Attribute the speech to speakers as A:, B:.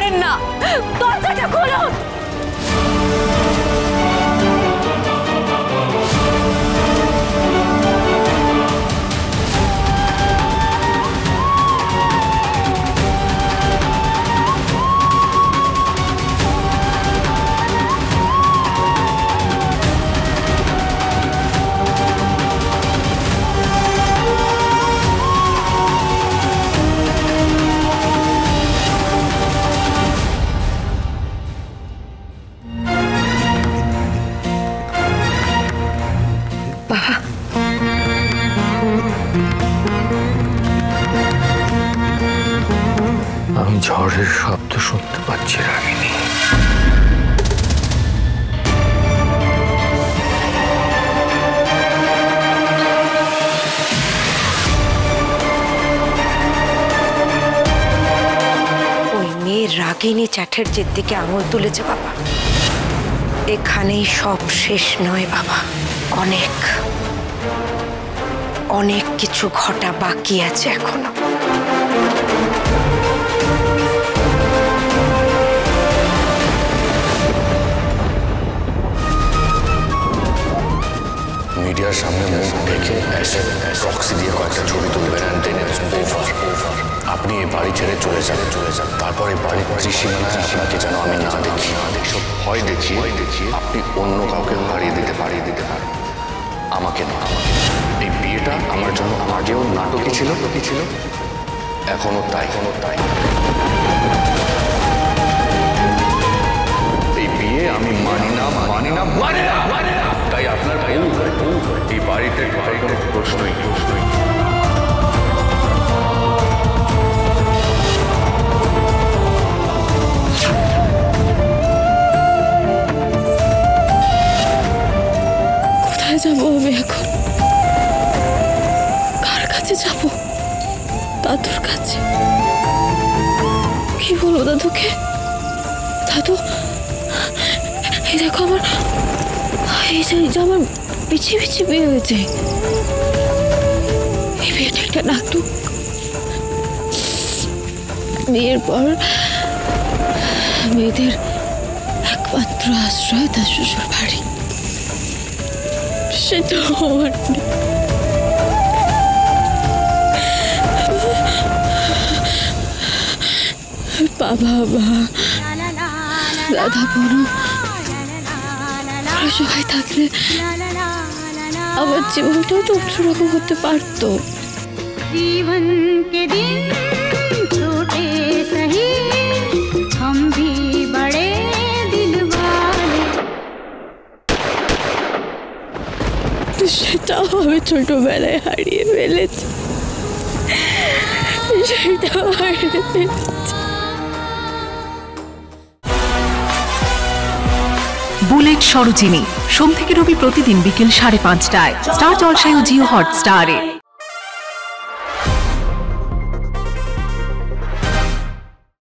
A: পারেন না। দরজাটা খুলুন।
B: আমি ঝড়ের শব্দ শুনতে পাচ্ছি রাগিনী।
C: ওই মেয়ে রাগিনী চ্যাটার্জির দিকে আঙুল তুলেছে বাবা। এখানেই সব শেষ নয় বাবা, অনেক অনেক কিছু ঘটা বাকি আছে এখনো।
B: মিডিয়ার সামনে মুখ ঢেকে প্রক্সি দিয়ে কয়েকটা ছবি তুলবেন। আপনি এই বাড়ি ছেড়ে চলে যাবেন। তারপর এই বাড়ির ত্রিসীমানায় আপনাকে যেন আমি না দেখি। ভয় দেখিয়ে আপনি অন্য কাউকে হারিয়ে দিতে পারেন, আমাকে না। এই বিয়েটা আমার জন্য আগেও নাটকই ছিল, এখনো তাই। এই বিয়ে আমি মানি না। তাই আপনার এই বাড়িতে কোনো প্রশ্নই।
A: কোথায় যাবো আমি এখন? কার কাছে যাব? দাদুর কাছে। কি বলবো দাদুকে? দাদু, এই দেখো আমার পিছিয়ে বিয়ে হয়েছে। এই বিয়েটা একটা নাটক। বিয়ের পর মেয়েদের একমাত্র আশ্রয় তার শ্বশুর বাড়ি, সেটা আমার বাবা মা দাদা বড় সবাই থাকলে আমার জীবনটাও তো অন্যরকম হতে পারতো।
D: জীবন কে দিন ছোটে সহি हम भी बड़े दिल वाले।
A: সেটাও আমি ছোটবেলায় হারিয়ে ফেলেছি।
E: বুলেট সরোজিনী সোম থেকে রবি প্রতিদিন বিকেল 5:30টায় স্টার জলসায় ও জিও হটস্টারে।